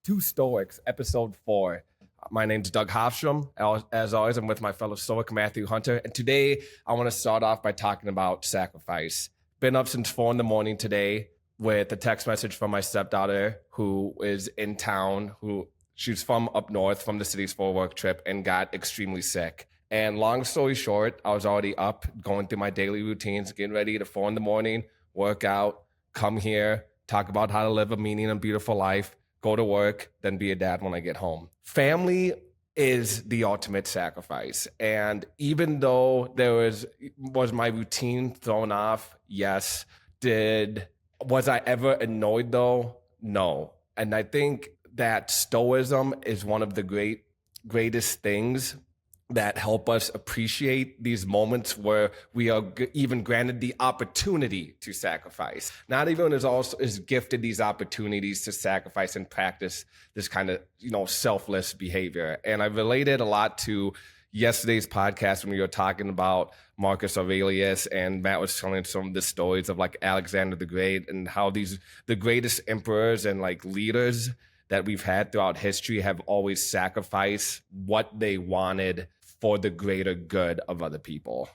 to Stoics, episode 4. My name's Doug Hofstrom. As always, I'm with my fellow Stoic, Matthew Hunter. And today, I want to start off by talking about sacrifice. Been up since 4 a.m. today with a text message from my stepdaughter who is in town, she's from up north, from the cities for a work trip, and got extremely sick. And long story short, I was already up, going through my daily routines, getting ready to 4 a.m, work out, come here, talk about how to live a meaning and beautiful life, go to work, then be a dad when I get home. Family is the ultimate sacrifice. And even though was my routine thrown off? Yes. Was I ever annoyed though? No. And I think that Stoicism is one of the greatest things that help us appreciate these moments where we are even granted the opportunity to sacrifice. Not everyone is gifted these opportunities to sacrifice and practice this kind of, selfless behavior. And I related a lot to yesterday's podcast when we were talking about Marcus Aurelius, and Matt was telling some of the stories of like Alexander the Great and how the greatest emperors and like leaders that we've had throughout history have always sacrificed what they wanted for the greater good of other people.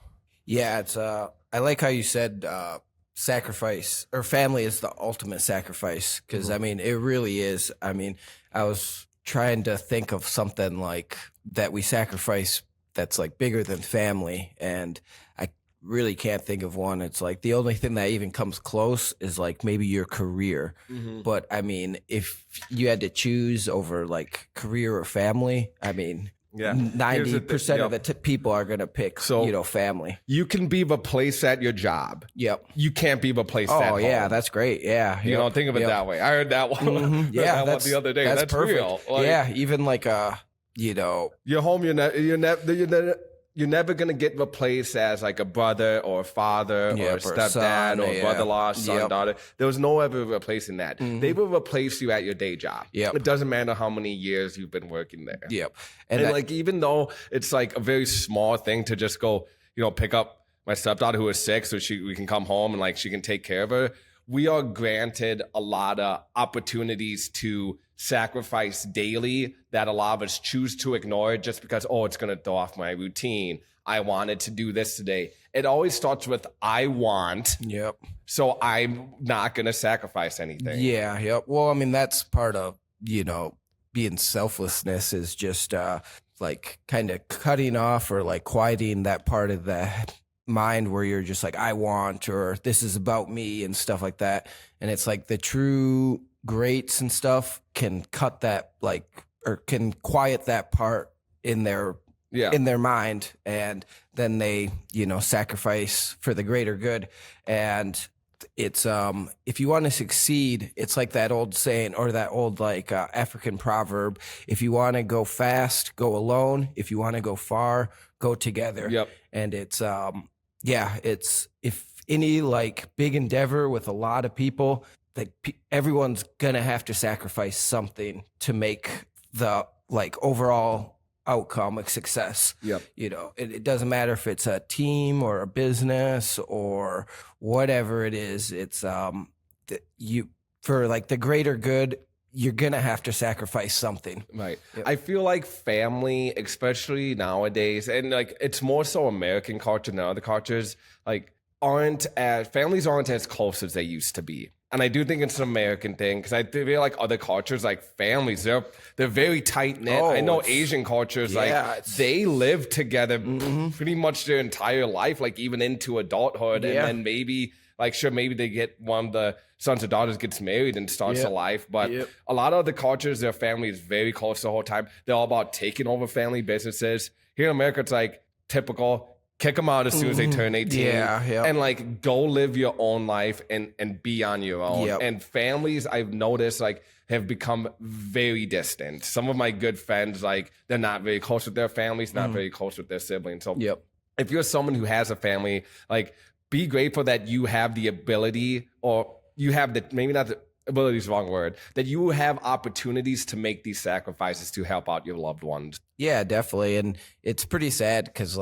Yeah, I like how you said sacrifice, or family is the ultimate sacrifice, because it really is. I was trying to think of something like that we sacrifice that's like bigger than family, and I really can't think of one. It's like the only thing that even comes close is like maybe your career. Mm-hmm. But if you had to choose over like career or family, 90% of the people are going to pick, family. You can be replaced at your job. Yep. You can't be replaced at home. Oh, yeah, that's great. Yeah. You don't think of it that way. I heard that one. Mm-hmm. Yeah, that one the other day. That's perfect. Real. Yeah, even like you're home. You're never going to get replaced as like a brother or a father or a stepdad or brother-in-law, son, daughter. There was no ever replacing that. Mm-hmm. They will replace you at your day job. Yep. It doesn't matter how many years you've been working there. Yep. And even though it's like a very small thing to just go, pick up my stepdaughter who is sick so we can come home and like she can take care of her, we are granted a lot of opportunities to sacrifice daily that a lot of us choose to ignore just because, it's going to throw off my routine. I wanted to do this today. It always starts with I want. Yep. So I'm not going to sacrifice anything. Yeah. Yep. Well, that's part of, being selflessness is just like kind of cutting off or like quieting that part of the mind where you're just like, I want, or this is about me and stuff like that. And it's like the true greats and stuff can cut that or can quiet that part in their mind, and then they sacrifice for the greater good. And it's if you want to succeed, it's like that old saying or that old African proverb: if you want to go fast, go alone. If you want to go far, go together. Yep. And it's it's if any big endeavor with a lot of people, everyone's gonna have to sacrifice something to make the overall outcome a success. Yep. It doesn't matter if it's a team or a business or whatever it is. It's for the greater good, you're gonna have to sacrifice something. Right. Yep. I feel like family, especially nowadays, and it's more so American culture than other cultures, families aren't as close as they used to be. And I do think it's an American thing, because I feel like other cultures, like families, they're very tight knit. I know Asian cultures, they live together pretty much their entire life, even into adulthood, and then maybe they get one of the sons or daughters gets married and starts a life. But a lot of other cultures, their family is very close the whole time. They're all about taking over family businesses. Here in America, it's typical. Kick them out as soon as they turn 18. And go live your own life and be on your own. Yep. And families, I've noticed, have become very distant. Some of my good friends, they're not very close with their families, not very close with their siblings. So if you're someone who has a family, be grateful that you have the ability, or you have maybe not the ability is the wrong word, that you have opportunities to make these sacrifices to help out your loved ones. Yeah, definitely. And it's pretty sad because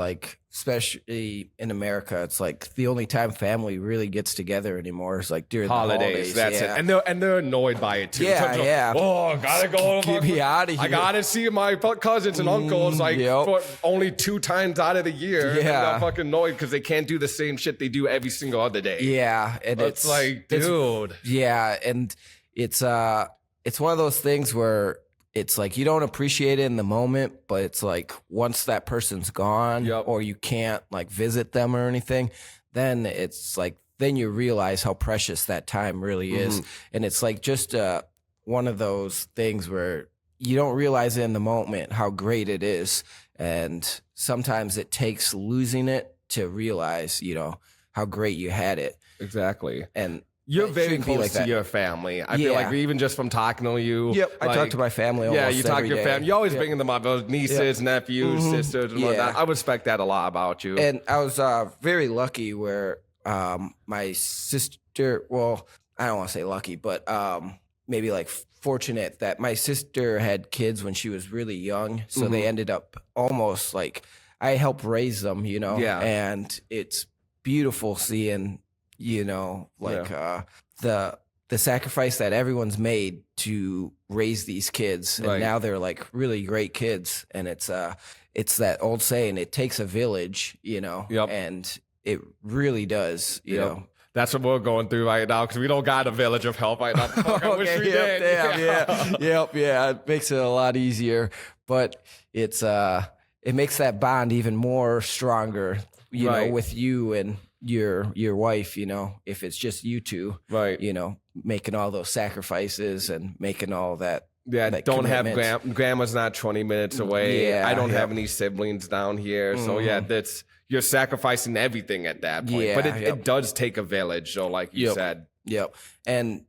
especially in America, it's like the only time family really gets together anymore is like during holidays. the holidays. That's it. And they're annoyed by it too. Yeah. Oh, gotta go. Get me out of here. I gotta see my cousins and uncles like for only 2 times out of the year. Yeah. And they're fucking annoyed because they can't do the same shit they do every single other day. Yeah. And it's like, dude. And it's one of those things where it's like you don't appreciate it in the moment, but it's like once that person's gone or you can't like visit them or anything, then it's like then you realize how precious that time really is. And it's like just one of those things where you don't realize in the moment how great it is. And sometimes it takes losing it to realize, how great you had it. Exactly. And you're very close to your family. I feel like even just from talking to you. Yep, I talk to my family almost every day. You talk to your family. You always bring them up, those nieces, nephews, sisters, and whatnot. I respect that a lot about you. And I was very lucky where my sister, well, I don't want to say lucky, but maybe like fortunate that my sister had kids when she was really young. So they ended up almost like I helped raise them, and it's beautiful seeing the sacrifice that everyone's made to raise these kids, and now they're like really great kids. And it's that old saying, it takes a village, and it really does, you know. That's what we're going through right now because we don't got a village of help right now. I wish we did. Yeah. It makes it a lot easier, but it makes that bond even more stronger, you know, with you and your wife, if it's just you two, making all those sacrifices and making all that. Yeah, don't have grandma's not 20 minutes away. Yeah, I don't have any siblings down here. So you're sacrificing everything at that point. Yeah, but it does take a village, so like you said. Yep. And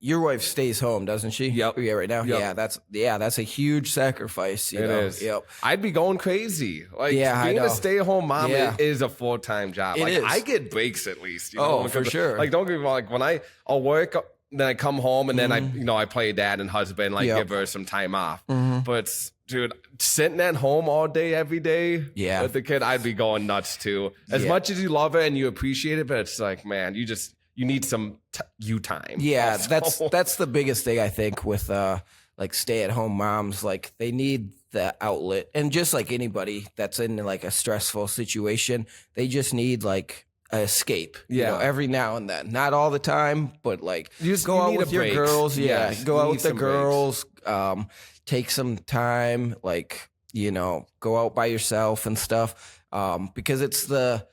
your wife stays home, doesn't she? Yep. Yeah, right now. Yep. That's a huge sacrifice. It is. Yep. I'd be going crazy. Like being a stay-at-home mom is a full-time job. It is. I get breaks at least. For sure. Like don't get me wrong. Like I'll work, then I come home and then I play dad and husband, give her some time off. But dude, sitting at home all day, every day with the kid, I'd be going nuts too. As much as you love it and you appreciate it, but it's like, man, you need some you time. Yeah, that's the biggest thing I think with like stay-at-home moms. Like they need the outlet, and just like anybody that's in like a stressful situation, they just need like an escape. Every now and then, not all the time, but like you just go out with your girls. Go out with the girls. Take some time, go out by yourself and stuff. Because it's the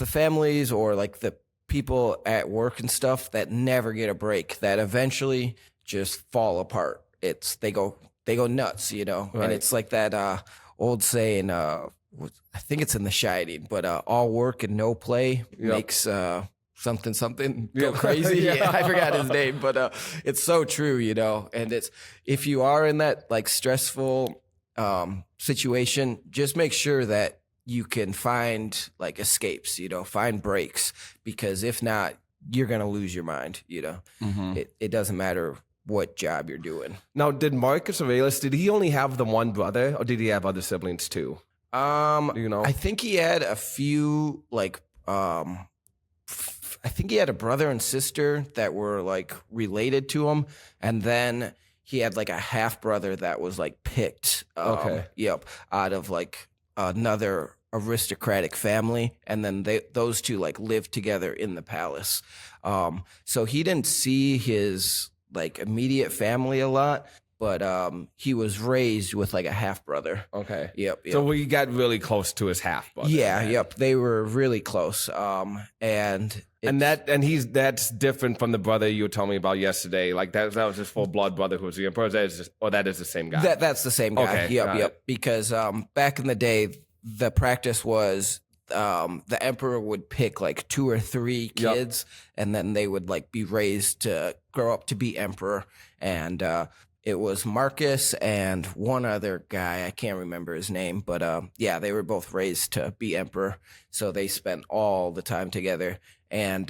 families or like the people at work and stuff that never get a break, that eventually just fall apart. They go nuts, and it's like that old saying, I think it's in The Shining, but all work and no play makes something go crazy. I forgot his name, but it's so true, and it's, if you are in that like stressful situation, just make sure that you can find like escapes, find breaks, because if not, you're going to lose your mind, It doesn't matter what job you're doing. Now, did Marcus Aurelius, did he only have the one brother or did he have other siblings too? Do you know? I think he had a few I think he had a brother and sister that were like related to him, and then he had like a half brother that was like picked out of like another aristocratic family, and then those two like lived together in the palace. So he didn't see his like immediate family a lot, but he was raised with like a half brother. Okay. Yep. So he got really close to his half brother. Yeah. Yep. They were really close. That's different from the brother you were telling me about yesterday. Like that was his full blood brother who was the emperor. That is the same guy. That's the same guy. Okay, yep. Because back in the day, the practice was the emperor would pick like 2 or 3 kids, and then they would like be raised to grow up to be emperor. And it was Marcus and one other guy, I can't remember his name, but they were both raised to be emperor. So they spent all the time together. And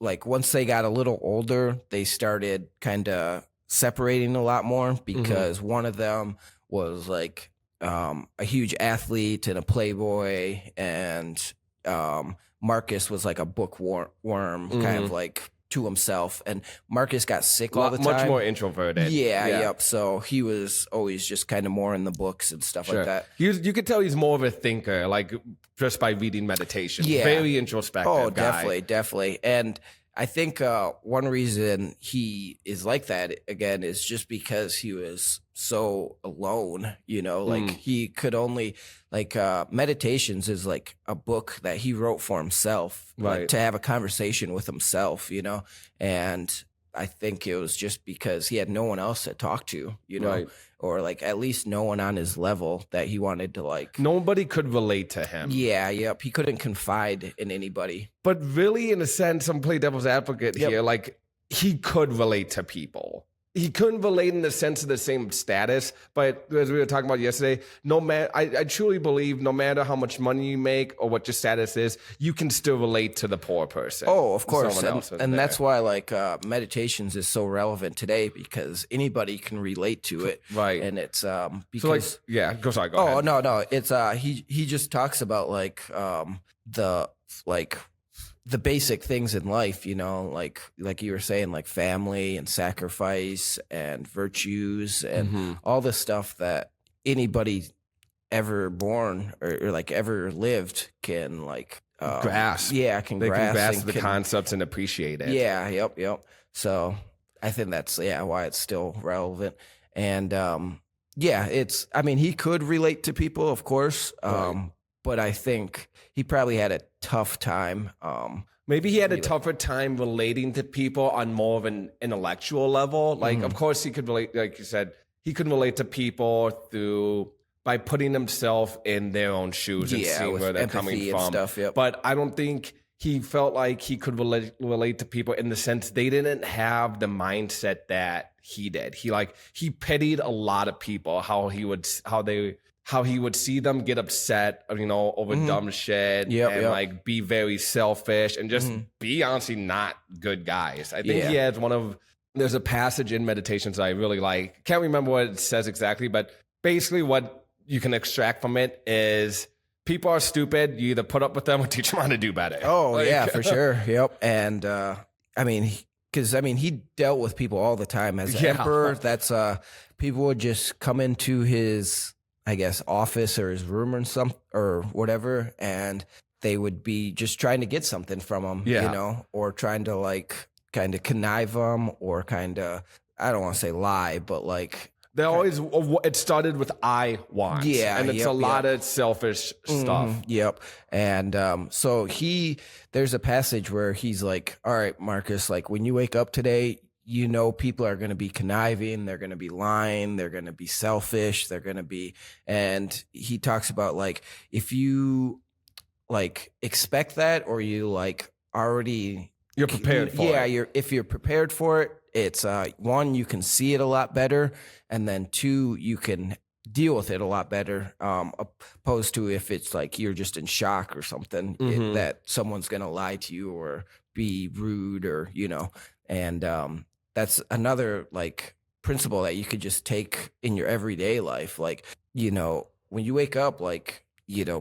like once they got a little older, they started kind of separating a lot more, because one of them was like a huge athlete and a playboy, and Marcus was like a bookworm, kind of like to himself. And Marcus got sick all the time. Much more introverted. Yeah, yep. So he was always just kind of more in the books and stuff like that. You could tell he's more of a thinker, like just by reading meditation. Yeah. Very introspective guy. Definitely. And I think one reason he is like that, again, is just because he was so alone, like he could only, like Meditations is like a book that he wrote for himself, like, to have a conversation with himself, and I think it was just because he had no one else to talk to, or like at least no one on his level that he wanted to like. Nobody could relate to him. Yeah, yep. He couldn't confide in anybody. But really, in a sense, I'm playing devil's advocate here. Like, he could relate to people. He couldn't relate in the sense of the same status, but as we were talking about yesterday, I truly believe no matter how much money you make or what your status is, you can still relate to the poor person. Oh, of course. And that's why like Meditations is so relevant today, because anybody can relate to it. Right. And it's because so like, go ahead. Oh, no. It's he just talks about like the basic things in life, like you were saying, like family and sacrifice and virtues and all the stuff that anybody ever born or like ever lived can like grasp. Yeah, can grasp the concepts and appreciate it. Yeah, yep. So I think that's why it's still relevant. And he could relate to people, of course. But I think he probably had a tough time. Maybe he had a tougher time relating to people on more of an intellectual level. Like, of course, he could relate, like you said, he could relate to people by putting himself in their own shoes and seeing where they're coming from. Stuff, yep. But I don't think he felt like he could relate to people in the sense they didn't have the mindset that he did. He pitied a lot of people, how he would see them get upset, over dumb shit like be very selfish and just be honestly not good guys. I think he has there's a passage in Meditations I really like. Can't remember what it says exactly, but basically what you can extract from it is people are stupid. You either put up with them or teach them how to do better. Oh, yeah, for sure. Yep. And he dealt with people all the time as an emperor. That's people would just come into his, I guess, office or his room or whatever, and they would be just trying to get something from him, or trying to like kind of connive him or kind of, I don't want to say lie, but like they always, it started with I want. Yeah. And it's a lot of selfish stuff. Yep. And so there's a passage where he's like, all right, Marcus, like when you wake up today, people are going to be conniving, they're going to be lying, they're going to be selfish, and he talks about like, if you like expect that, or you like already, you're prepared for it. Yeah. If you're prepared for it, it's one, you can see it a lot better. And then two, you can deal with it a lot better, opposed to if it's like you're just in shock or something, that someone's going to lie to you or be rude or, and that's another like principle that you could just take in your everyday life. Like, when you wake up, like,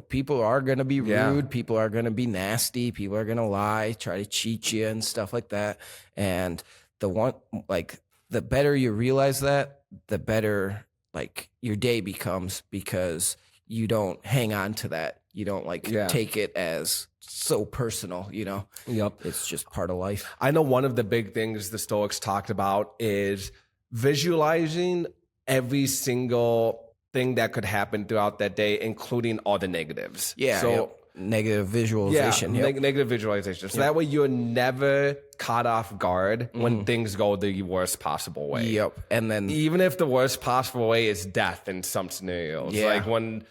people are going to be rude. People are going to be nasty. People are going to lie, try to cheat you and stuff like that. And the better you realize that, the better like your day becomes, because you don't hang on to that. You don't take it as so personal, Yep. It's just part of life. I know one of the big things the Stoics talked about is visualizing every single thing that could happen throughout that day, including all the negatives. Yeah. So negative visualization. Negative visualization. So that way you're never caught off guard when things go the worst possible way. Yep. And then even if the worst possible way is death in some scenarios. Yeah. Like when,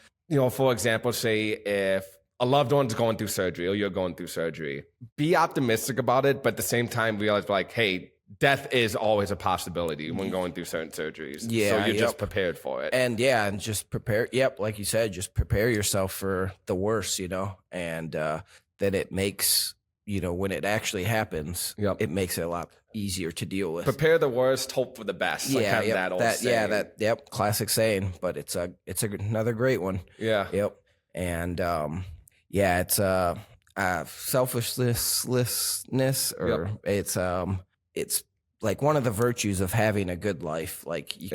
for example, say if a loved one's going through surgery or you're going through surgery, be optimistic about it, but at the same time realize like, hey, death is always a possibility when going through certain surgeries. Yeah. So you're just prepared for it. And just prepare. Yep. Like you said, just prepare yourself for the worst, and then it makes when it actually happens, Yep. it makes it a lot easier to deal with. Prepare the worst, hope for the best. Like having that old saying. Classic saying, but it's another great one. Yeah. Yep. And it's selflessness, or it's like one of the virtues of having a good life. Like you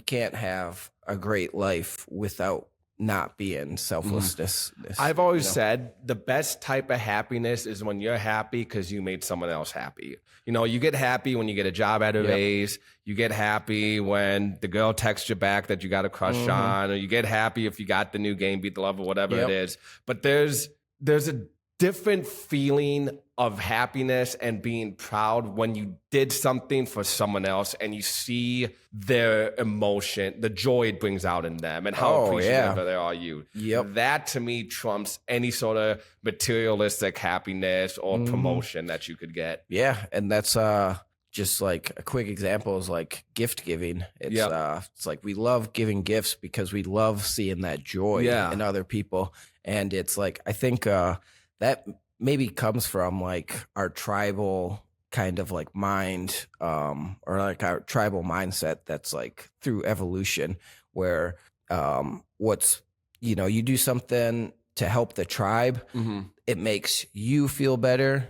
can't have a great life without not being selflessness. I've always said the best type of happiness is when you're happy because you made someone else happy. You get happy when you get a job at a raise. You get happy when the girl texts you back that you got a crush on, or you get happy if you got the new game, beat the level, whatever it is. But there's a different feeling of happiness and being proud when you did something for someone else and you see their emotion, the joy it brings out in them, and how appreciative they are of you. That to me trumps any sort of materialistic happiness or promotion that you could get. Yeah, and that's just like a quick example is like gift giving. It's like we love giving gifts because we love seeing that joy in other people, and it's like I think that maybe comes from like our tribal kind of like mind, or like our tribal mindset that's like through evolution, where you do something to help the tribe, it makes you feel better,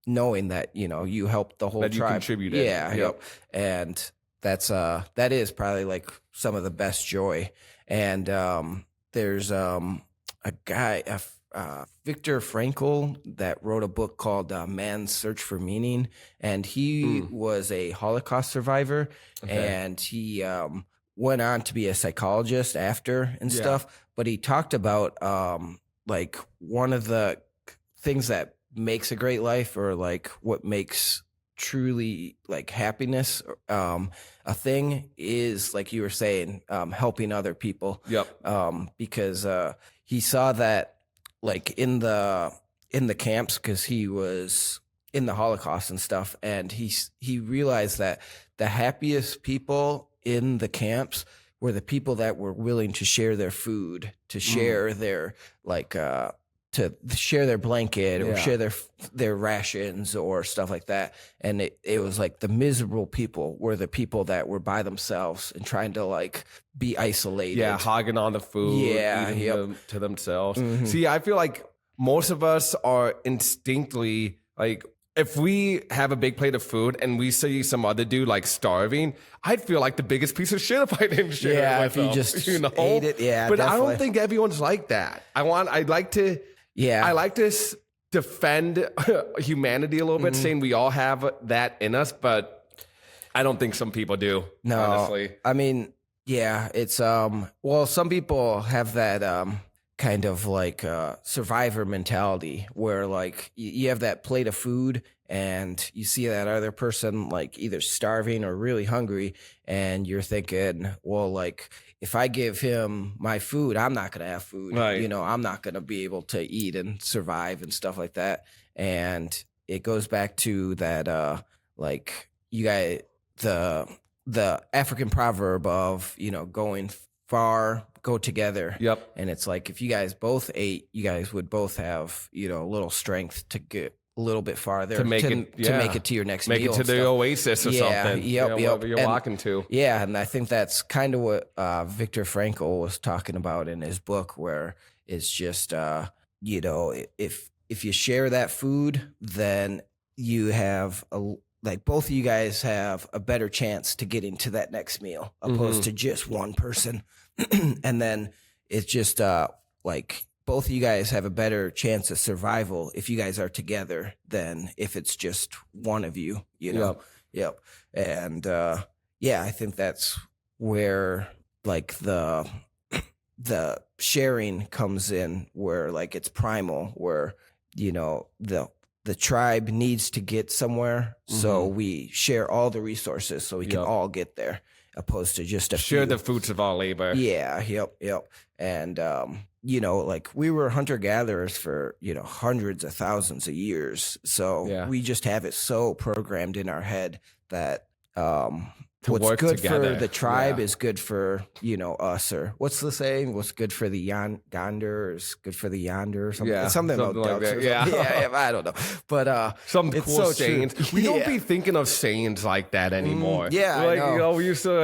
knowing that you helped the whole tribe. You contributed. Yep. And that is probably like some of the best joy. And there's a guy, Viktor Frankl, that wrote a book called Man's Search for Meaning, and he was a Holocaust survivor, and he went on to be a psychologist after and stuff. But he talked about like one of the things that makes a great life, or like what makes truly like happiness a thing, is like you were saying, helping other people. Because he saw that like in the camps, because he was in the Holocaust and stuff, and he realized that the happiest people in the camps were the people that were willing to share their food, to share their to share their blanket, or share their rations or stuff like that. And it was like the miserable people were the people that were by themselves and trying to like be isolated. Yeah, hogging on the food, eating them to themselves. See, I feel like most of us are instinctively like, if we have a big plate of food and we see some other dude like starving, I'd feel like the biggest piece of shit if I didn't share it with if you just ate it. Yeah, but definitely. I don't think everyone's like that. I like to defend humanity a little bit, saying we all have that in us, but I don't think some people do. No, honestly. I mean, it's well, some people have that kind of like survivor mentality, where like you have that plate of food and you see that other person like either starving or really hungry, and you're thinking, well, like if I give him my food, I'm not going to have food. Right. I'm not going to be able to eat and survive and stuff like that. And it goes back to that like you guys, the African proverb of, going far, go together. Yep. And it's like, if you guys both ate, you guys would both have, a little strength to get a little bit farther, to make it to your next meal. Make it to the oasis or something. Whatever you're walking to. Yeah. And I think that's kind of what Viktor Frankl was talking about in his book, where it's just, if you share that food, then you have both of you guys have a better chance to getting to that next meal, opposed to just one person. And then it's just like both of you guys have a better chance of survival if you guys are together than if it's just one of you, Yep. And I think that's where like the sharing comes in, where like it's primal, where the tribe needs to get somewhere, so we share all the resources so we can all get there, opposed to just share the fruits of our labor. Yeah, yep. And like we were hunter-gatherers for hundreds of thousands of years, so we just have it so programmed in our head that what's work good together. for the tribe is good for, us. Or what's the saying? What's good for the yonder is good for the yonder or something. Yeah, It's something about like ducks that. or Yeah. something. Yeah, I don't know. But Some it's cool so sayings. true. We don't Yeah. be thinking of sayings like that anymore. yeah, I like know. we used to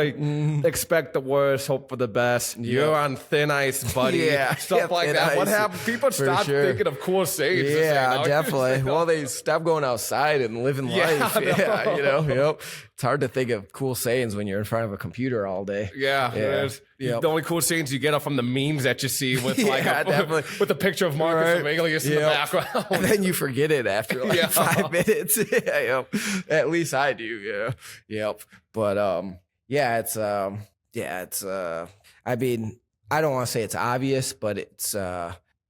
expect the worst, hope for the best. You're on thin ice, buddy. Yeah, Stuff like thin that. What ice. happened? People For stopped sure. thinking of cool sayings. to say Yeah, now. definitely. Well, they stopped going outside and living life. I know. Yeah, Yep. It's hard to think of cool sayings when you're in front of a computer all day. Yeah, it is. Yep. The only cool sayings you get are from the memes that you see with definitely. with a picture of Marcus Aurelius in the background. And then you forget it after like 5 minutes. Yep. At least I do. Yeah. Yep. But it's I mean, I don't want to say it's obvious, but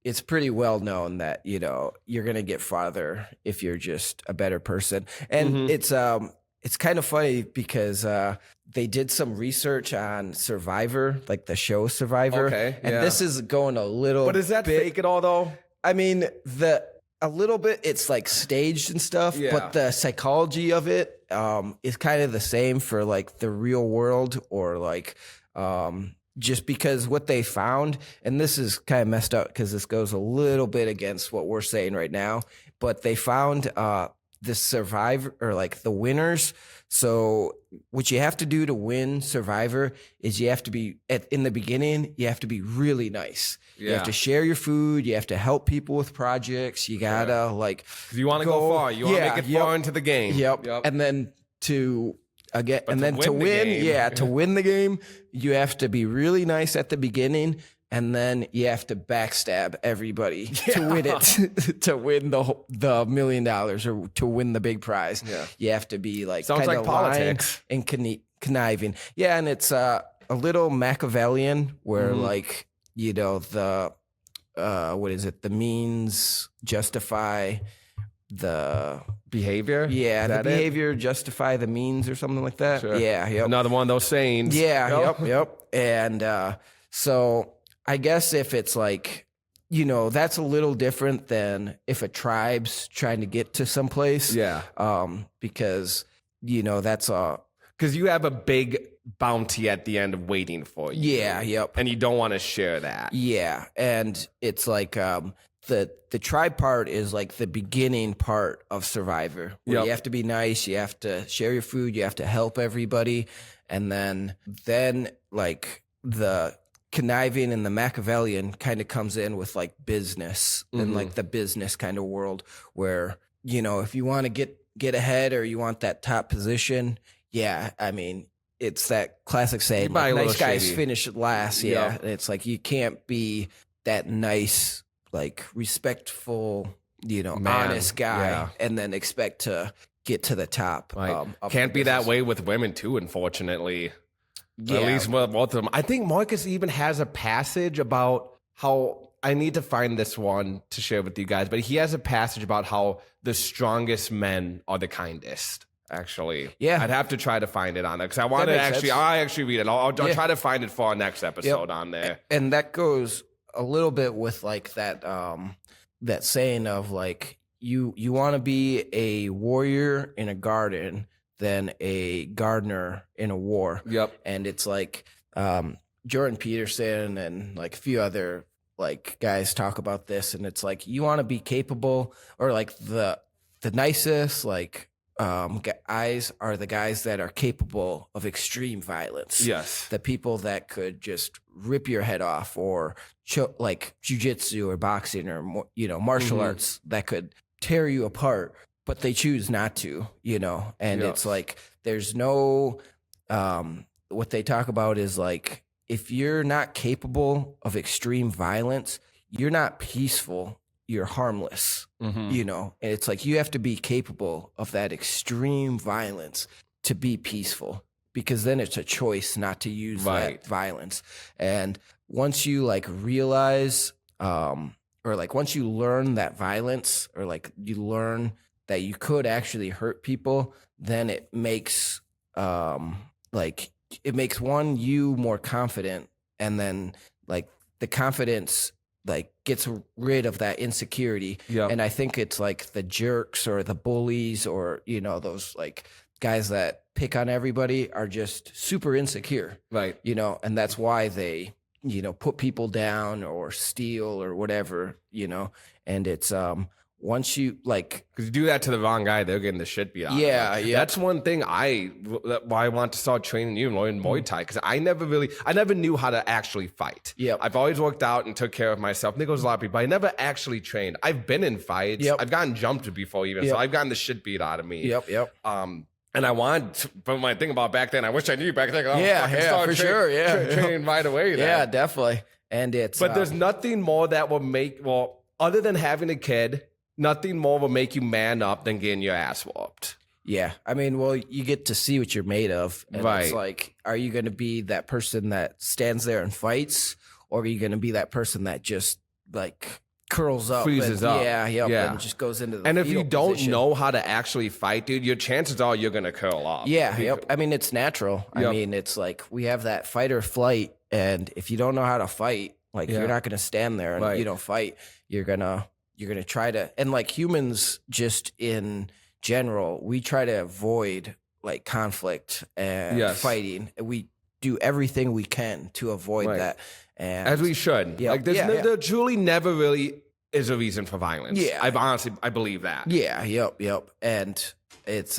it's pretty well known that, you're going to get farther if you're just a better person. And it's kind of funny because they did some research on Survivor, like the show Survivor. Okay, and yeah. this is going a little But is that bit, fake at all, though? I mean, a little bit, it's like staged and stuff, Yeah. but the psychology of it is kind of the same for like the real world or like just because what they found, and this is kind of messed up because this goes a little bit against what we're saying right now, but they found the survivor or like the winners. So what you have to do to win Survivor is you have to be in the beginning, you have to be really nice. Yeah. You have to share your food. You have to help people with projects. You gotta like, You want to go far. You want to make it far into the game. Yep. And then to win to win the game, you have to be really nice at the beginning. And then you have to backstab everybody to win it, to win the $1 million or to win the big prize. Yeah. You have to be like Sounds like politics and conniving. Yeah, and it's a little Machiavellian where like the the means justify the behavior. Yeah, the it? behavior justify the means or something like that. Sure. Yeah, yep. Another one of those sayings. Yeah, yep. And so I guess if it's like, that's a little different than if a tribe's trying to get to someplace. Yeah. Because, that's Because you have a big bounty at the end of waiting for you. Yeah, yep. And you don't want to share that. Yeah. And it's like the tribe part is like the beginning part of Survivor. Where you have to be nice, you have to share your food, you have to help everybody. And then like the conniving and the Machiavellian kind of comes in with like business and like the business kind of world where, if you want to get ahead or you want that top position, I mean, it's that classic saying, like, nice guys finish last. Yeah. And it's like, you can't be that nice, like respectful, honest guy and then expect to get to the top. Can't be that way with women too, unfortunately. Yeah. At least with both of them. I think Marcus even has a passage about how, I need to find this one to share with you guys, but he has a passage about how the strongest men are the kindest. Actually, I'd have to try to find it on there because I want to actually read it. I'll try to find it for our next episode on there. And that goes a little bit with like that that saying of like you want to be a warrior in a garden than a gardener in a war. Yep. And it's like Jordan Peterson and like a few other like guys talk about this, and it's like you want to be capable or like the nicest like guys are the guys that are capable of extreme violence. Yes. The people that could just rip your head off or like jujitsu or boxing or, martial arts that could tear you apart, but they choose not to, and it's like, there's no, what they talk about is like, if you're not capable of extreme violence, you're not peaceful. You're harmless, and it's like you have to be capable of that extreme violence to be peaceful, because then it's a choice not to use that violence. And once you like realize, or like once you learn that violence, or like you learn that you could actually hurt people, then it makes one, you more confident, and then like the confidence like gets rid of that insecurity. And I think it's like the jerks or the bullies or, those like guys that pick on everybody are just super insecure, Right. you know, and that's why they, you know, put people down or steal or whatever, you know, and it's once you like, Because you do that to the wrong guy, they're getting the shit beat out of them. yeah. That's one thing why I want to start training you in Muay Thai, because I never knew how to actually fight. Yep. I've always worked out and took care of myself. And it goes a lot of people, but I never actually trained. I've been in fights. Yep. I've gotten jumped before even, so I've gotten the shit beat out of me. Yep. And I want, but my thing about back then, I wish I knew back then. Training right away. Then. Yeah, definitely. And it's, but there's nothing more that will make, other than having a kid, nothing more will make you man up than getting your ass whooped. yeah. I mean, well, you get to see what you're made of. And Right. it's like, are you going to be that person that stands there and fights? Or are you going to be that person that just like curls up? Freezes and, up. Yeah. And just goes into the And if you fetal don't position. know how to actually fight, dude, your chances are you're going to curl up. Yeah, yep. I mean, it's natural. Yep. I mean, it's like we have that fight or flight. And if you don't know how to fight, like you're not going to stand there and Right. you don't fight. You're going to try to, and like humans just in general, we try to avoid like conflict and fighting. We do everything we can to avoid Right. that. And As we should. Yep. Like, there truly never really is a reason for violence. Yeah. I believe that. yeah, yep. And it's,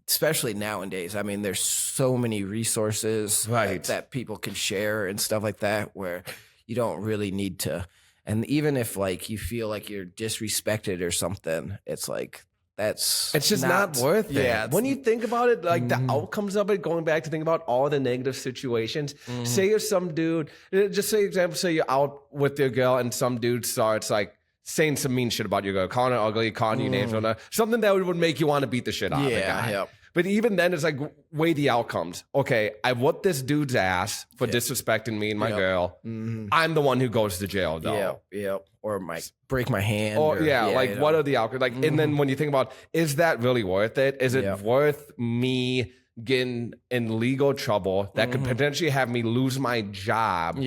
especially nowadays. I mean, there's so many resources Right. that people can share and stuff like that where you don't really need to. And even if like you feel like you're disrespected or something, it's like it's just not worth it. Yeah, When you think about it, like the outcomes of it, going back to think about all the negative situations. Say you're some dude, just say example, say you're out with your girl and some dude starts like saying some mean shit about your girl, calling her ugly, calling you names, or something that would make you want to beat the shit out of the guy. Yep. But even then, it's like, weigh the outcomes. Okay, I whooped this dude's ass for disrespecting me and my girl. I'm the one who goes to jail, though. Yep. Or break my hand. Or, like, you what know. are the outcomes? Like, and then when you think about, is that really worth it? Is it worth me getting in legal trouble that could potentially have me lose my job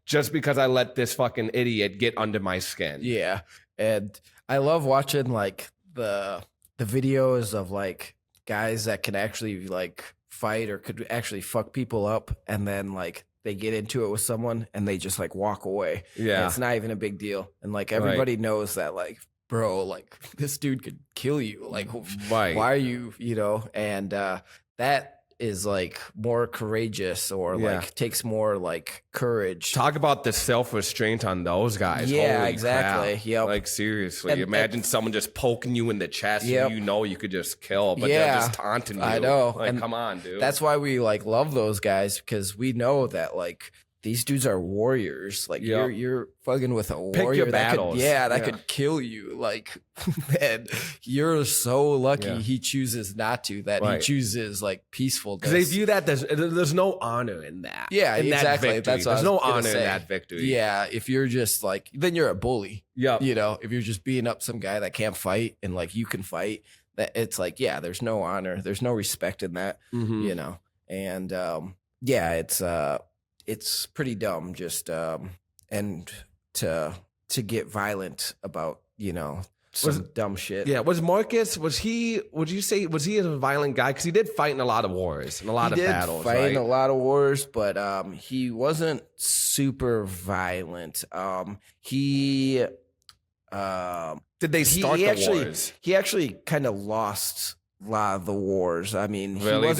just because I let this fucking idiot get under my skin? Yeah. And I love watching like the videos of like guys that can actually like fight or could actually fuck people up, and then like they get into it with someone and they just like walk away. Yeah. And it's not even a big deal. And like everybody knows that like, bro, like this dude could kill you. Like Right. why are you, you know, and that is like more courageous or like takes more like courage. Talk about the self-restraint on those guys. Yeah, Holy exactly. crap. Yep. Like, seriously. And- Imagine someone just poking you in the chest and you know you could just kill, but they're just taunting you. I know. Like, And come on, dude. That's why we like love those guys, because we know that like these dudes are warriors. Like you're fucking with a warrior your that battles. that could kill you. Like, and you're so lucky he chooses not to. That he chooses like peaceful. Because they view that there's no honor in that. Yeah, in exactly. That victory. That's what there's I no was gonna honor say. in that victory. Yeah, if you're just like, then you're a bully. Yeah. You know, if you're just beating up some guy that can't fight and like you can fight, that it's like, there's no honor, there's no respect in that. You know, and it's pretty dumb just and to get violent about, you know, some dumb shit. Yeah, was Marcus, would you say, was he a violent guy? Because he did fight in a lot of wars and a lot of battles, fight right? in a lot of wars, but he wasn't super violent. Did they start the wars? He actually kind of lost a lot of the wars. I mean, Really?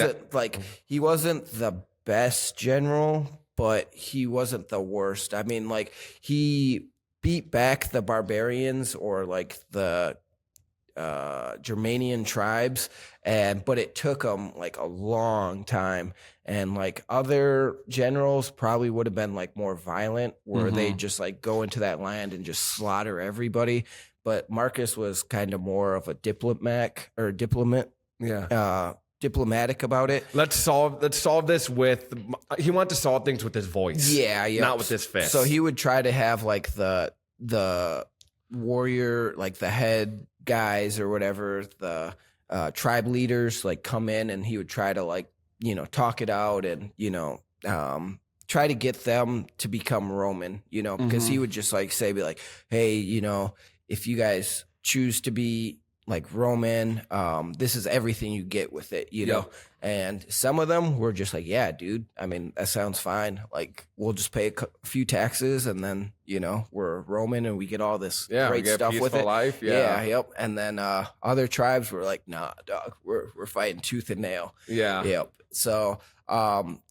he wasn't the best general, but he wasn't the worst. I mean, like he beat back the barbarians or like the Germanian tribes, but it took him like a long time. And like other generals probably would have been like more violent, where they just like go into that land and just slaughter everybody. But Marcus was kind of more of a diplomat. Yeah. Diplomatic about it. Let's solve this with. He wanted to solve things with his voice. Yeah, not with his fist. So he would try to have like the warrior, like the head guys or whatever, the tribe leaders, like come in, and he would try to like, you know, talk it out and, you know, try to get them to become Roman, you know, because he would just like be like, hey, you know, if you guys choose to be like Roman. This is everything you get with it, you know? And some of them were just like, yeah, dude, I mean, that sounds fine. Like, we'll just pay a few taxes and then, you know, we're Roman and we get all this great stuff with it. Life. Yep. And then other tribes were like, nah, dog, we're fighting tooth and nail. Yep. So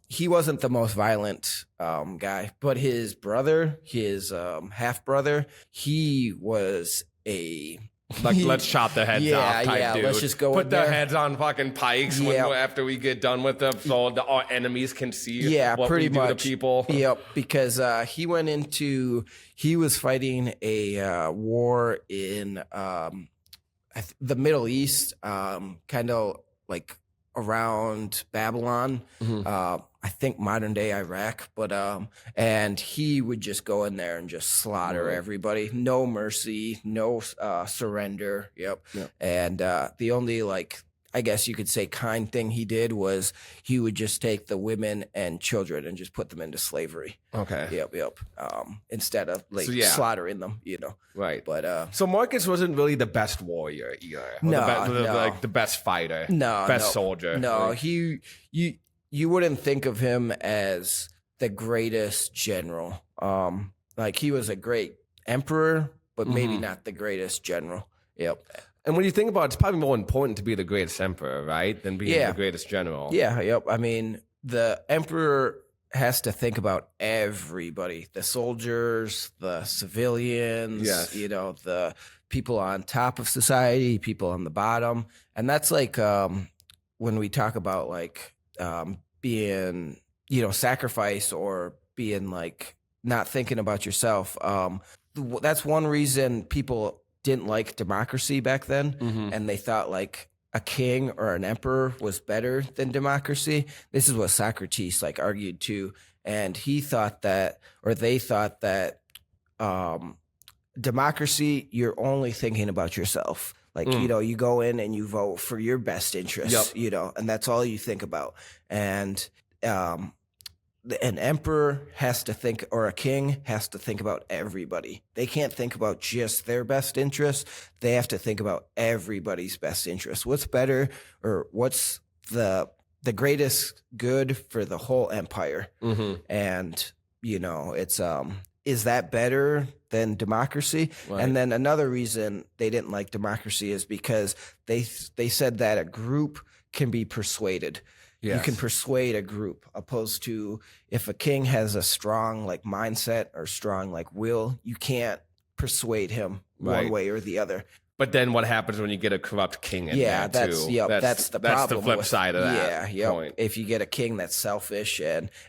he wasn't the most violent guy, but his brother, his half brother, he was a like let's chop their heads off type dude. Let's just go put their there. heads on fucking pikes after we get done with them, so our enemies can see what pretty we do much to people. Yep, because he was fighting a war in the Middle East, kind of like around Babylon. I think modern day Iraq, but and he would just go in there and just slaughter everybody. No mercy, no surrender. Yep. And the only, like, I guess you could say, kind thing he did was he would just take the women and children and just put them into slavery. Okay. Yep. Instead of slaughtering them, you know. Right. But so Marcus wasn't really the best warrior either. Like the best fighter. Best soldier. No, you wouldn't think of him as the greatest general. Like, he was a great emperor, but maybe not the greatest general. Yep. And when you think about it, it's probably more important to be the greatest emperor, right, than being the greatest general. Yeah, yep. I mean, the emperor has to think about everybody, the soldiers, the civilians, you know, the people on top of society, people on the bottom. And that's like when we talk about like being, you know, sacrifice or being like not thinking about yourself. That's one reason people didn't like democracy back then, and they thought like a king or an emperor was better than democracy. This is what Socrates like argued too, and he thought that, or they thought that, democracy, you're only thinking about yourself. Like, you know, you go in and you vote for your best interests, you know, and that's all you think about. And an emperor has to think, or a king has to think about everybody. They can't think about just their best interests. They have to think about everybody's best interests. What's better, or what's the greatest good for the whole empire? And, you know, it's is that better than democracy? Right. And then another reason they didn't like democracy is because they said that a group can be persuaded. Yes. You can persuade a group, opposed to if a king has a strong like mindset or strong like will, you can't persuade him one way or the other. But then what happens when you get a corrupt king in there too? Yeah, that's the problem. That's the flip side of that point. If you get a king that's selfish,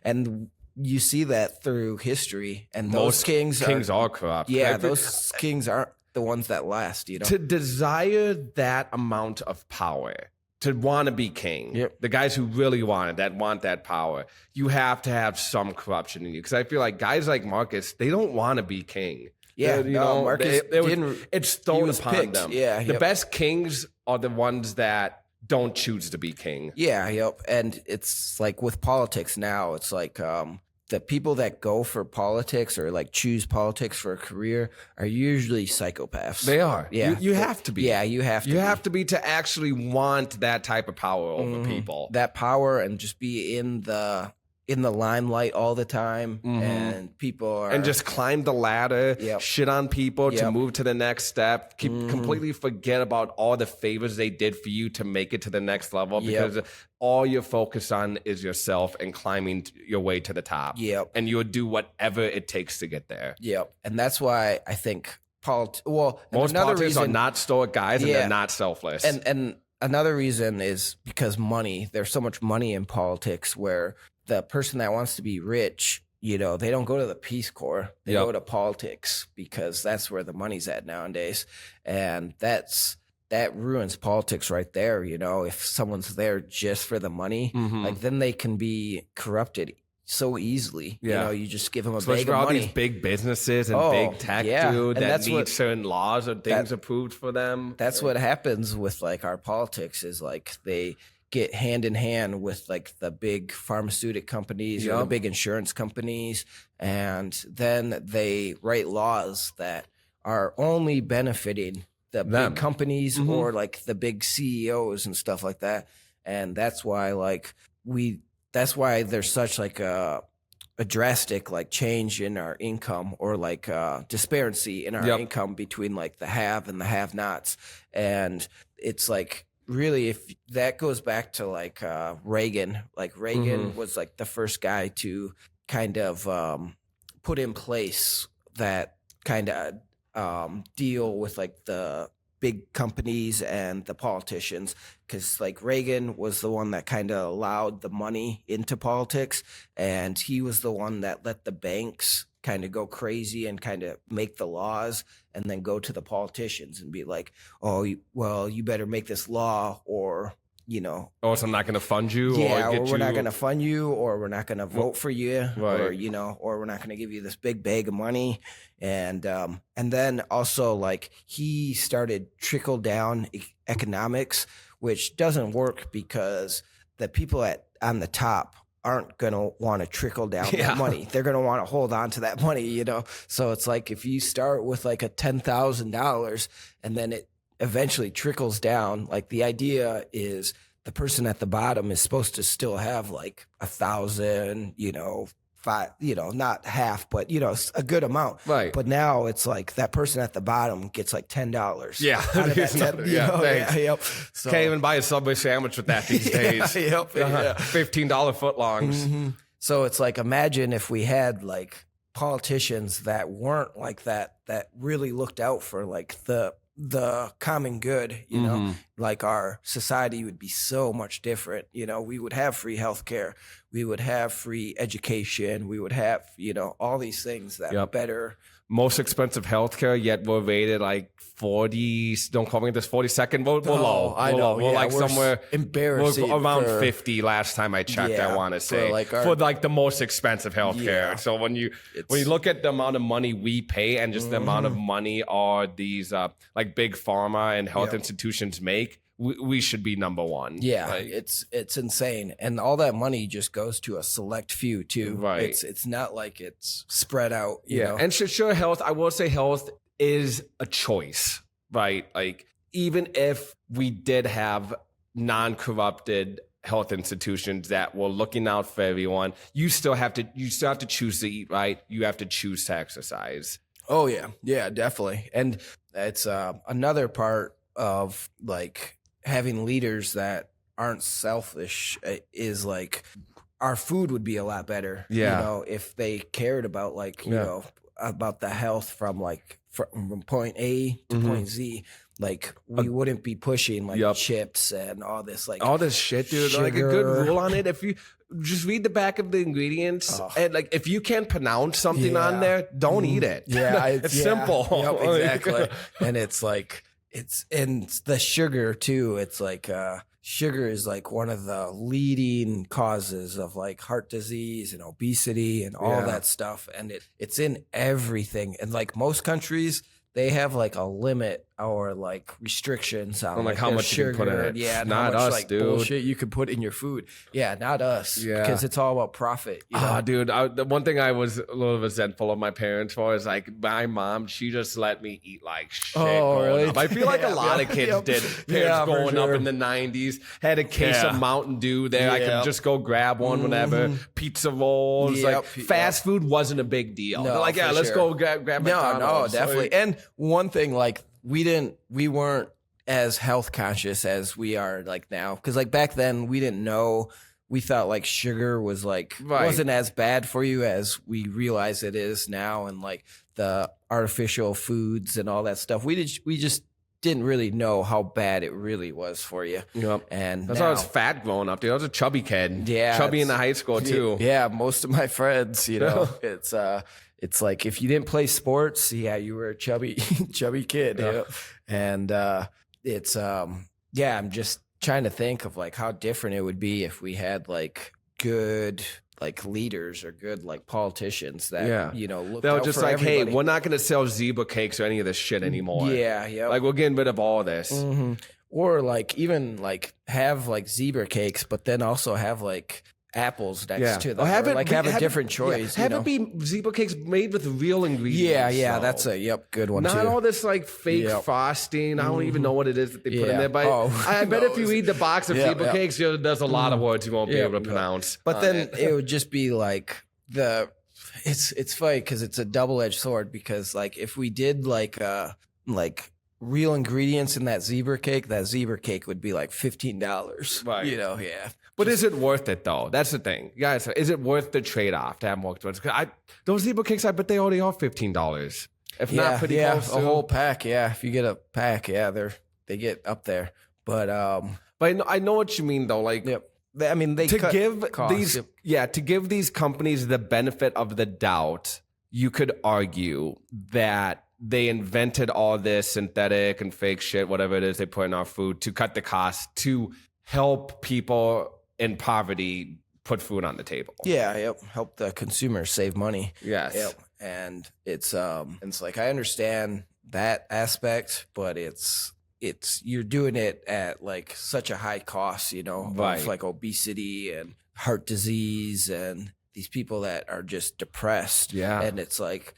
and you see that through history, and those kings are corrupt. Yeah, those kings aren't the ones that last, you know. To desire that amount of power, to want to be king, the guys who really want that power, you have to have some corruption in you. Because I feel like guys like Marcus, they don't want to be king. Yeah, Marcus it's thrown upon them. Yeah, the best kings are the ones that don't choose to be king. Yeah, and it's like with politics now, it's like the people that go for politics or like choose politics for a career are usually psychopaths. They are. Yeah. You have to be. Yeah, you have to. You have to be to actually want that type of power over people. That power, and just be in the limelight all the time, and people are... And just climb the ladder, shit on people to move to the next step, completely forget about all the favors they did for you to make it to the next level, because all you're focused on is yourself and climbing your way to the top. And you'll do whatever it takes to get there. And that's why I think... most politicians are not stoic guys, and they're not selfless. And another reason is because money. There's so much money in politics where... the person that wants to be rich, you know, they don't go to the Peace Corps. They go to politics, because that's where the money's at nowadays. And that ruins politics right there. You know, if someone's there just for the money, like, then they can be corrupted so easily. You know, you just give them a bag of all money. These big businesses and big tech, dude, that need certain laws or things approved for them. That's what happens with like our politics, is like they get hand in hand with like the big pharmaceutical companies or the big insurance companies, and then they write laws that are only benefiting big companies or like the big CEOs and stuff like that. And that's why that's why there's such like a drastic like change in our income, or like disparity in our income between like the have and the have nots. And it's like, really, if that goes back to like Reagan, was like the first guy to kind of put in place that kind of deal with like the big companies and the politicians, because like Reagan was the one that kind of allowed the money into politics, and he was the one that let the banks kind of go crazy and kind of make the laws, and then go to the politicians and be like, oh, well, you better make this law, or so I'm not going to fund you, or we're not going to fund you, or we're not going to vote for you, or or we're not going to give you this big bag of money. And then also like he started trickle down economics, which doesn't work because the people on the top aren't going to want to trickle down that money. They're going to want to hold on to that money, So it's like if you start with like a $10,000 and then it eventually trickles down, like the idea is the person at the bottom is supposed to still have like 1,000, five, not half, but a good amount. Right. But now it's like that person at the bottom gets like $10. Yeah. So, can't even buy a Subway sandwich with that these days. $15 footlongs. Mm-hmm. So it's like, imagine if we had like politicians that weren't like that really looked out for like the common good, like our society would be so much different. We would have free healthcare, we would have free education, we would have, all these things that are better. Most expensive healthcare, yet we're rated like 40. Don't call me this 42nd. We're low. I know. We're like somewhere embarrassing. We're around 50 last time I checked. I want to say for the most expensive healthcare. Yeah. So when you look at the amount of money we pay and just the amount of money are these like big pharma and health institutions make, we should be number one. Yeah, it's insane, and all that money just goes to a select few too. Right. It's not like it's spread out. You know? And sure, health. I will say health is a choice, right? Like even if we did have non-corrupted health institutions that were looking out for everyone, you still have to choose to eat right. You have to choose to exercise. Oh yeah, definitely, and it's another part of like having leaders that aren't selfish is like our food would be a lot better. Yeah. If they cared about like, about the health from like from point A to point Z, like we wouldn't be pushing like chips and all this shit, dude. Sugar. Like a good rule on it. If you just read the back of the ingredients and like if you can't pronounce something on there, don't eat it. Yeah. It's simple. Yep, exactly. And it's like, and the sugar too. It's like sugar is like one of the leading causes of like heart disease and obesity and all that stuff. And it's in everything. And like most countries, they have like a limit or like restrictions on like how much sugar, you can put in it. Yeah, not how much us, like dude. Bullshit you could put in your food. Yeah, not us. Yeah, because it's all about profit. Dude, the one thing I was a little resentful of my parents for is like my mom. She just let me eat like shit growing up. I feel like a lot of kids did. Parents growing up in the 90s had a case of Mountain Dew there. I could just go grab one whenever. Pizza rolls, like fast food wasn't a big deal. No, they're like, let's go grab McDonald's. No, definitely. And one thing, like we weren't as health conscious as we are like now, because like back then we didn't know. We thought like sugar was like wasn't as bad for you as we realize it is now, and like the artificial foods and all that stuff. We just didn't really know how bad it really was for you. Yep. And that's why I was fat growing up, dude. I was a chubby kid. Yeah, chubby in the high school too. Yeah, most of my friends, it's like if you didn't play sports, you were a chubby kid. Yeah. And I'm just trying to think of like how different it would be if we had like good like leaders or good like politicians that looked they're out just for like, everybody. hey, we're not going to sell zebra cakes or any of this shit anymore. Yeah. Like we're getting rid of all this. Mm-hmm. Or like even like have like zebra cakes, but then also have like apples next to them. Or Have a different choice. Have it be zebra cakes made with real ingredients. Yeah, so. that's a good one. Not too. all this like fake frosting. I don't even know what it is that they put in there. But I bet if you read the box of zebra cakes, there's a lot of words you won't be able to pronounce. But then it would just be like it's funny because it's a double-edged sword, because like if we did like real ingredients in that zebra cake would be like $15. Right. Yeah. But is it worth it though? That's the thing, guys. Is it worth the trade-off to have more expensive? Those zebra cakes, I bet they already are $15. If not pretty close. A whole pack. Yeah, if you get a pack, they get up there. But I know what you mean though. Like, I mean, they to cut give costs. to give these companies the benefit of the doubt, you could argue that they invented all this synthetic and fake shit, whatever it is they put in our food, to cut the cost, to help people in poverty put food on the table. Yeah, help the consumers save money. Yes. And it's like, I understand that aspect, but it's you're doing it at like such a high cost, right. of like obesity and heart disease and these people that are just depressed. Yeah. And it's like,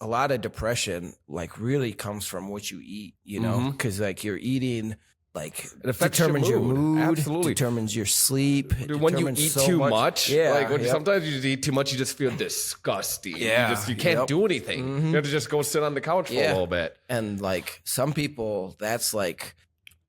a lot of depression like really comes from what you eat, because like you're eating, like it affects determines your mood, absolutely determines your sleep. When you eat too much, sometimes you just eat too much, you just feel disgusting. You can't do anything. You have to just go sit on the couch for a little bit. And like some people, that's like,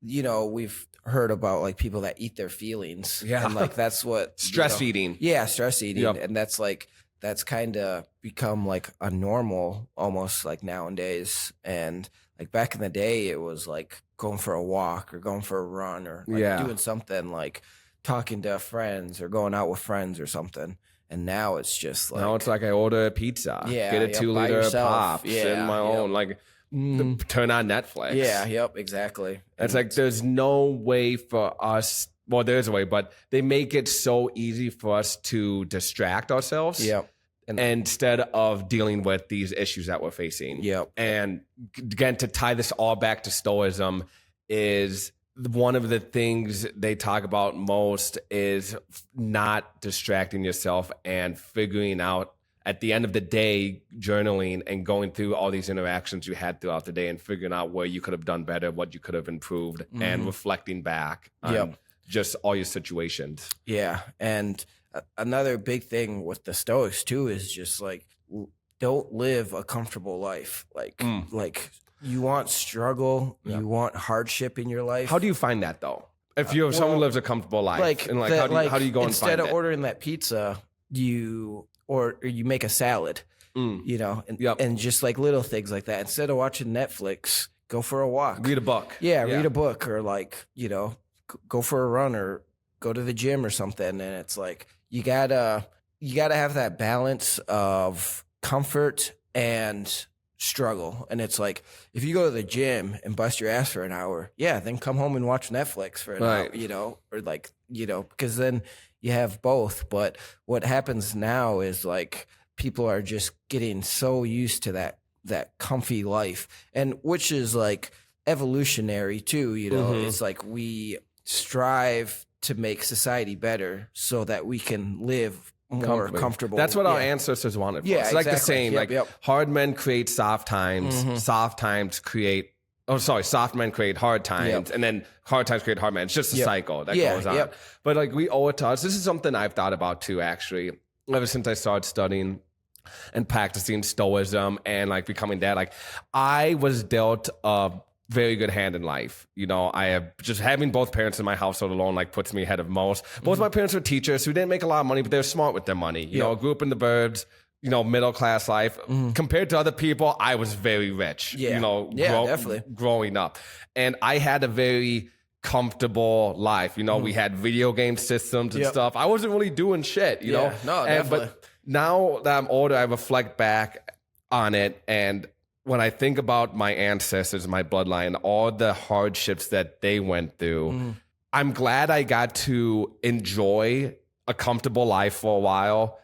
we've heard about like people that eat their feelings. Yeah. And like that's what stress eating. Yeah, stress eating. Yep. And that's kind of become like a normal almost like nowadays. And like back in the day, it was like going for a walk or going for a run or like doing something, like talking to friends or going out with friends or something. And now it's just like, now it's like I order a pizza, get a 2-liter pop, sit in my own, like turn on Netflix. Yeah, exactly. It's like there's no way for us. Well, there's a way, but they make it so easy for us to distract ourselves. Yep. Instead of dealing with these issues that we're facing. Yep. And again, to tie this all back to Stoicism, is one of the things they talk about most is not distracting yourself and figuring out at the end of the day, journaling and going through all these interactions you had throughout the day and figuring out where you could have done better, what you could have improved, and reflecting back on just all your situations. Yeah. And another big thing with the Stoics too is just like, don't live a comfortable life. Like you want struggle, you want hardship in your life. How do you find that though? If someone lives a comfortable life, how do you go and find it? Instead of ordering that pizza, you make a salad, and just like little things like that. Instead of watching Netflix, go for a walk, read a book. Read a book, or like go for a run or go to the gym or something. And it's like you gotta have that balance of comfort and struggle. And it's like, if you go to the gym and bust your ass for an hour, then come home and watch Netflix for an hour, or like, because then you have both. But what happens now is like people are just getting so used to that comfy life, and which is like evolutionary too. It's like we strive to make society better so that we can live more comfortable. That's what our ancestors wanted for us. It's like the saying, hard men create soft times, soft times create, soft men create hard times, and then hard times create hard men. It's just a cycle that goes on. But like we owe it to us. This is something I've thought about too, actually, ever since I started studying and practicing Stoicism and like becoming that. Like I was dealt a very good hand in life. I have just having both parents in my household alone like puts me ahead of most. Both my parents were teachers who didn't make a lot of money, but they're smart with their money. Grew up in the burbs, middle class life. Compared to other people, I was very rich. Definitely growing up, and I had a very comfortable life. We had video game systems and stuff. I wasn't really doing shit. No, definitely. But now that I'm older, I reflect back on it, and when I think about my ancestors, my bloodline, all the hardships that they went through, I'm glad I got to enjoy a comfortable life for a while.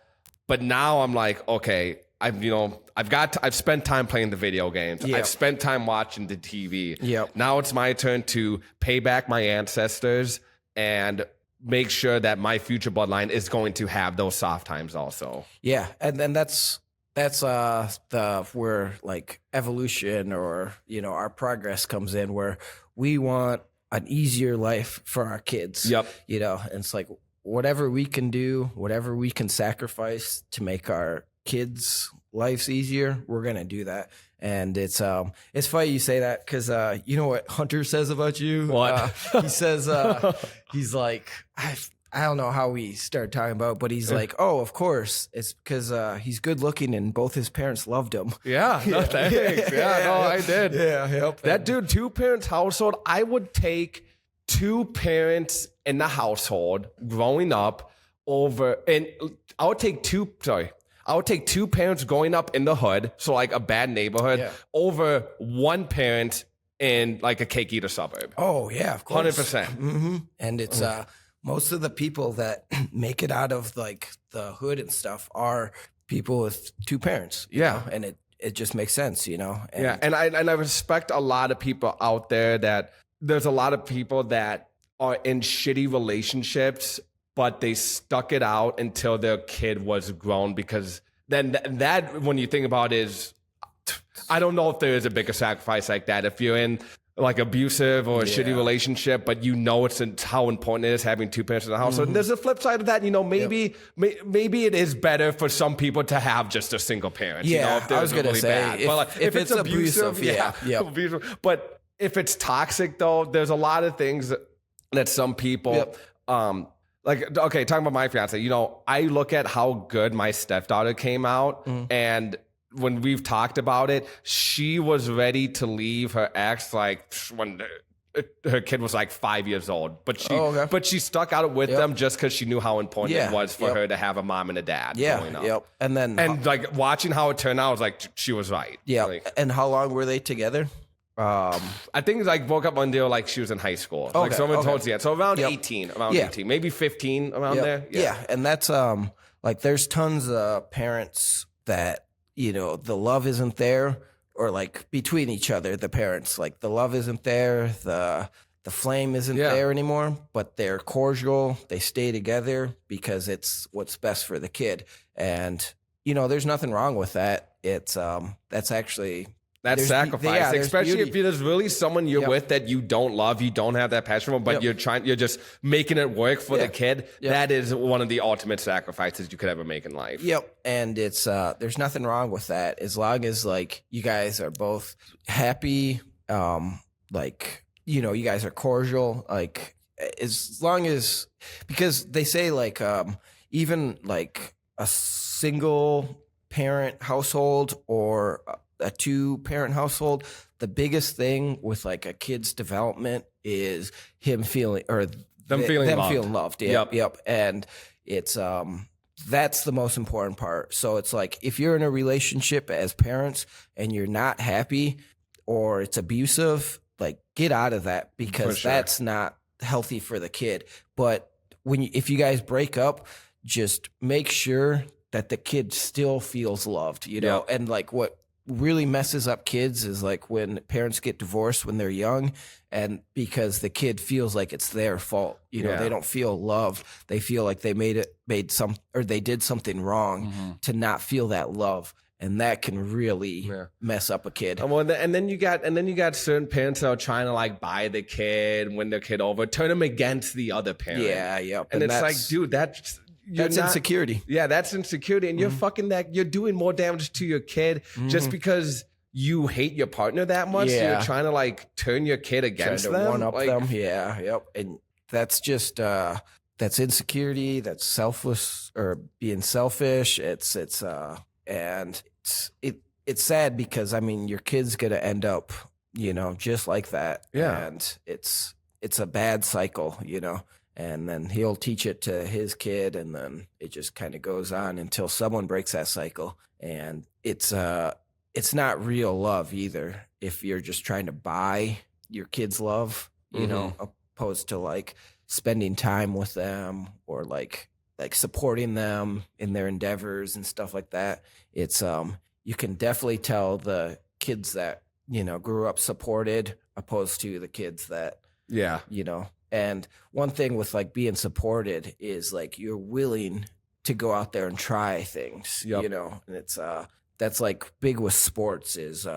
But now I'm like, okay, I've spent time playing the video games. I've spent time watching the TV. Now it's my turn to pay back my ancestors and make sure that my future bloodline is going to have those soft times also. Yeah, and then that's the where like evolution or our progress comes in, where we want an easier life for our kids. Yep. And it's like whatever we can do, whatever we can sacrifice to make our kids' lives easier, we're gonna do that. And it's funny you say that, because you know what Hunter says about you? What? He says he's like, I don't know how we started talking about it, but he's like, oh, of course, it's because he's good looking and both his parents loved him. Yeah, no thanks. Yeah, no, I did. Yeah, yep. That dude, 2 parents household, I would take 2 parents in the household growing up over, and I would take 2 parents growing up in the hood, so like a bad neighborhood, over 1 parent in like a cake eater suburb. Oh, yeah, of course. 100%. Mm-hmm. And it's most of the people that make it out of like the hood and stuff are people with 2 parents. You know? And it just makes sense, And and I respect a lot of people out there that there's a lot of people that are in shitty relationships, but they stuck it out until their kid was grown, because then that when you think about it, is, I don't know if there is a bigger sacrifice like that. If you're in like abusive or a shitty relationship, but it's how important it is having 2 parents in the house. So there's a flip side of that. Maybe it is better for some people to have just a single parent. Yeah, I was going to say, if it's abusive, abusive. But if it's toxic, though, there's a lot of things that some people, like, okay, talking about my fiance, I look at how good my stepdaughter came out, and when we've talked about it, she was ready to leave her ex like when her kid was like 5 years old, but she stuck out with them just because she knew how important it was for her to have a mom and a dad growing up. And like watching how it turned out, I was like, she was right. Yeah. Like, and how long were they together? I think like woke up one day like she was in high school. Like someone told you, so around 18, maybe 15, around there. Yeah. And that's like there's tons of parents that the love isn't there, or like between each other, the parents, like the love isn't there, the flame isn't there anymore, but they're cordial, they stay together because it's what's best for the kid. And there's nothing wrong with that. It's that's sacrifice, especially beauty. if there's really someone you're with that you don't love, you don't have that passion for, but you're just making it work for the kid. That is one of the ultimate sacrifices you could ever make in life. Yep. And it's there's nothing wrong with that, as long as like you guys are both happy, like you guys are cordial, like as long as, because they say like even like a single parent household or a 2-parent household, the biggest thing with like a kid's development is him feeling, or them feeling loved. Yep. And it's that's the most important part. So it's like if you're in a relationship as parents and you're not happy or it's abusive, like get out of that, because that's not healthy for the kid. But if you guys break up, just make sure that the kid still feels loved, and like what really messes up kids is like when parents get divorced when they're young, and because the kid feels like it's their fault, they don't feel loved. They feel like they they did something wrong to not feel that love. And that can really mess up a kid. And then you got certain parents that are trying to like buy the kid, win their kid over, turn them against the other parent. Yeah. And it's like, dude, that's insecurity. Yeah, that's insecurity. And you're you're doing more damage to your kid just because you hate your partner that much. Yeah. So you're trying to like turn your kid against them. One up them. Yeah. Yep. And that's just, that's insecurity. That's selfless, or being selfish. It's sad, because I mean, your kid's going to end up, just like that. Yeah. And it's a bad cycle, and then he'll teach it to his kid, and then it just kind of goes on until someone breaks that cycle. And it's not real love either if you're just trying to buy your kids' love, opposed to like spending time with them, or like supporting them in their endeavors and stuff like that. It's you can definitely tell the kids that grew up supported, opposed to the kids that And one thing with like being supported is like you're willing to go out there and try things, Yep. you know, and it's that's like big with sports is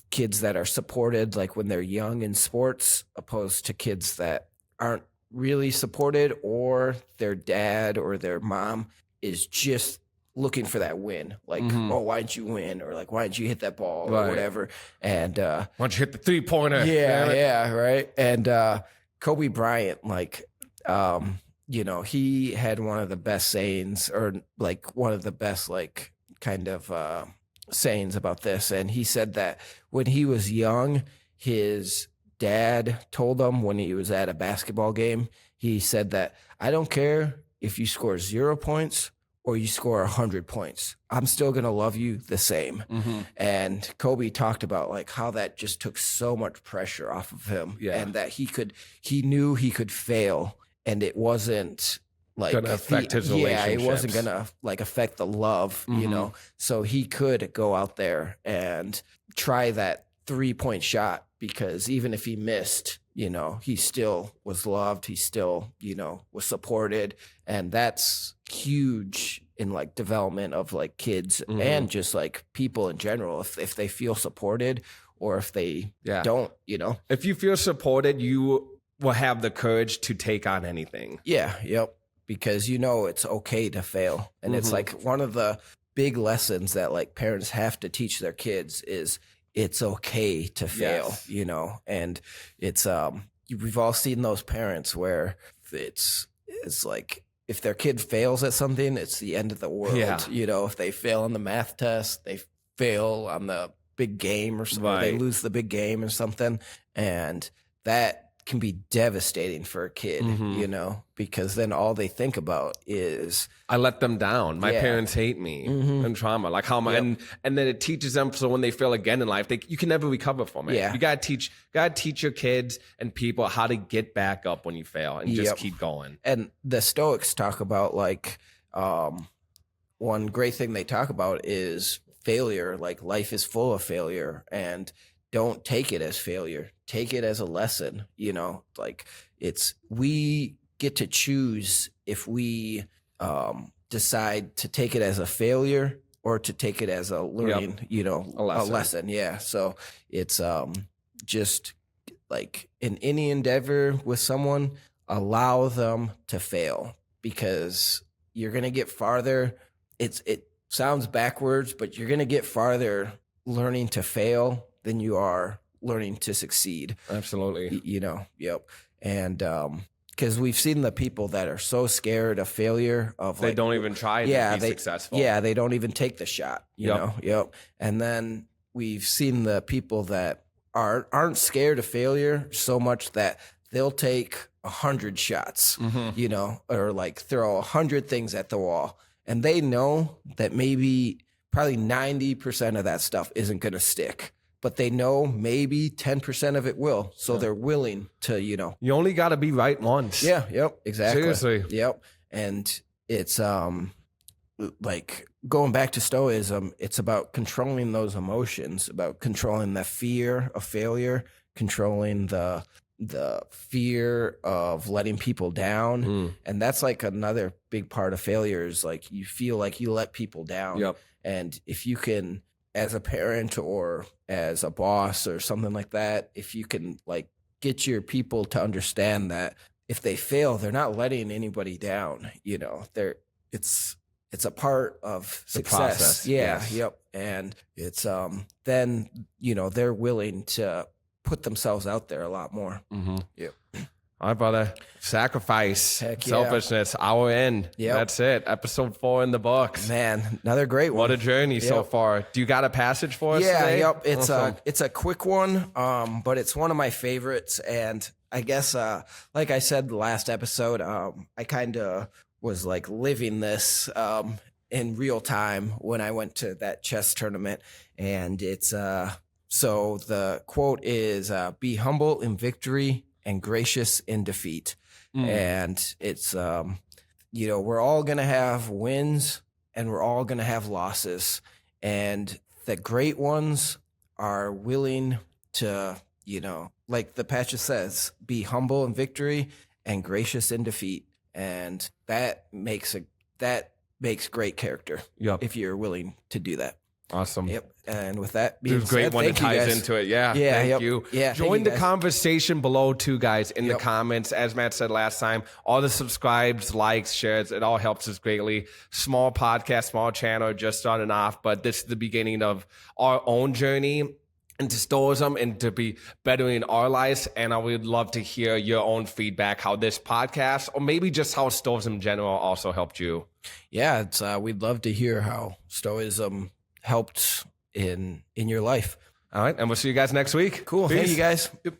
kids that are supported like when they're young in sports opposed to kids that aren't really supported, or their dad or their mom is just looking for that win. Like, oh, why didn't you win? Or like, why didn't you hit that ball or whatever? And why don't you hit the 3-pointer? Yeah, right. And Kobe Bryant, like, you know, he had one of the best sayings, or like one of the best like kind of sayings about this. And he said that when he was young, his dad told him when he was at a basketball game, he said that, I don't care if you score 0 points or you score 100 points, I'm still going to love you the same. And Kobe talked about like how that just took so much pressure off of him, and that he knew he could fail, and it wasn't like gonna affect his relationships. It wasn't gonna like affect the love, you know. So he could go out there and try that 3-point shot, because even if he missed, you know, he still was loved. He still, you know, was supported. And that's huge in like development of like kids and just like people in general. If they feel supported, or if they don't, you know. If you feel supported, you will have the courage to take on anything. Yeah, yep. Because you know it's okay to fail. And it's like one of the big lessons that like parents have to teach their kids is it's okay to fail, you know. And it's we've all seen those parents where it's like if their kid fails at something, it's the end of the world. You know, if they fail on the math test, they fail on the big game or something, they lose the big game or something, and that can be devastating for a kid, you know, because then all they think about is I let them down. My parents hate me and trauma. Like how am I? And then it teaches them, so when they fail again in life, you can never recover from it. You gotta teach your kids and people how to get back up when you fail and just keep going. And the Stoics talk about like one great thing they talk about is failure. Like life is full of failure, and don't take it as failure. Take it as a lesson, you know, like we get to choose if we decide to take it as a failure or to take it as a learning, you know, a lesson. Yeah. So it's just like in any endeavor with someone, allow them to fail, because you're going to get farther. It sounds backwards, but you're going to get farther learning to fail than you are learning to succeed. Absolutely. You know, And because we've seen the people that are so scared of failure of they don't even try to be successful. Yeah, they don't even take the shot, you know. And then we've seen the people that aren't scared of failure so much that they'll take 100 shots, you know, or like throw 100 things at the wall. And they know that probably 90% of that stuff isn't going to stick, but they know maybe 10% of it will. So they're willing to, you know. You only got to be right once. Yeah, yep, exactly. Seriously. Yep. And it's like going back to Stoicism, it's about controlling those emotions, about controlling the fear of failure, controlling the fear of letting people down. And that's like another big part of failure is like you feel like you let people down. And if you can, as a parent or as a boss or something like that, if you can like get your people to understand that if they fail, they're not letting anybody down, you know, it's a part of success. Process. Yep. And it's then, you know, they're willing to put themselves out there a lot more. Yep. All right, brother. Sacrifice, Heck yeah. Selflessness, hour in. Yep. That's it. Episode 4 in the books. Man, another great one. What a journey so far. Do you got a passage for us today? Yep. Awesome. It's a quick one, but it's one of my favorites. And I guess, like I said the last episode, I kind of was like living this in real time when I went to that chess tournament. And it's so the quote is, be humble in victory and gracious in defeat. And it's, you know, we're all going to have wins and we're all going to have losses. And the great ones are willing to, you know, like the passage says, be humble in victory and gracious in defeat. And that makes great character. Yep. If you're willing to do that. Awesome. Yep. And with that It being was great said, when it thank you, ties guys. into it. Yeah. Yeah, Thank yep. you. Yeah, Join thank the you, guys. conversation below too, guys, in the Yep. comments. As Matt said last time, all the subscribes, likes, shares, it all helps us greatly. Small podcast, small channel, just starting off, but this is the beginning of our own journey into Stoicism and to be bettering our lives. And I would love to hear your own feedback, how this podcast, or maybe just how Stoicism in general also helped you. Yeah, it's we'd love to hear how Stoicism helped in your life. All right. And we'll see you guys next week. Cool. Peace. Thank you, guys. Yep.